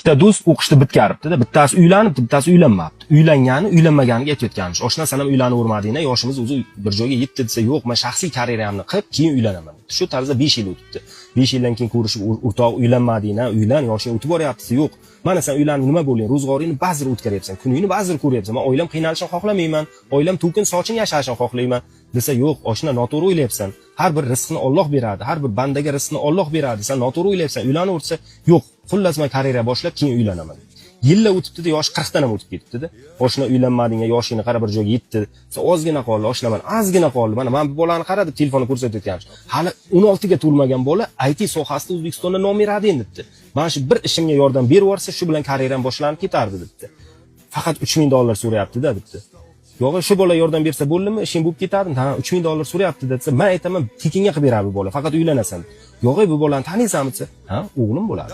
ikkita do'st o'qishni bitkazibdi-da, bittasi uylanibdi, bittasi uylanmabdi. Uylangani, uylanmaganiga aytayotganmish. Oshna san ham uylanavermadinglar, yoshimiz o'zi bir joyga yetdi desa, yo'q, men shaxsiy karyeramni qilib, keyin uylanaman. Shu tarzda 5 yil o'tibdi. 5 yildan keyin ko'rishib, o'rtoq uylanmadinglar, uylan, yoshing o'tib boryapti, yo'q. Mana sen uylanib nima bo'ling, ro'zg'oringni ba'zir o'tkaryapsan, kuningni ba'zir ko'ryapsan. Men oilam qiynalishini xohlamayman, oilam to'kin sochin yashashini xohlayman desa, yo'q, oshna noto'g'ri o'ylayapsan. Har bir rizqni Alloh beradi, har bir bandaga rizqni Alloh beradi. Sen noto'g'ri o'ylayapsan, uylanaversa, yo'q, xullas men karyera boshlab keyin uylanaman. Yillar o'tibdi-da, yosh 40 dan ham o'tib ketibdi-da. Oshna uylanmading, yoshingni qara bir joyga yetdi. Sen ozgina qoldi, oshnaman, ozgina qoldi. Mana men bu bolani qara deb telefonni ko'rsatayotganmiz. Hali 16 ga to'lmagan bola IT sohasida O'zbekistonda nom beradi endi. Mana shu bir ishimga yordam berib yuborsa, shu bilan karyeram boshlanib ketardi debdi. Faqat $3000 so'rayapti-da debdi. Yo'q, shu bola yordam bersa bo'ldimi, ishing bo'lib ketadi. Ha, $3000 so'rayapti desa, men aytaman, tekinga qilib beradi bu bola, faqat uylanasan. Yo'q, bu bolani taniysanmi desa, ha, o'g'lim bo'ladi.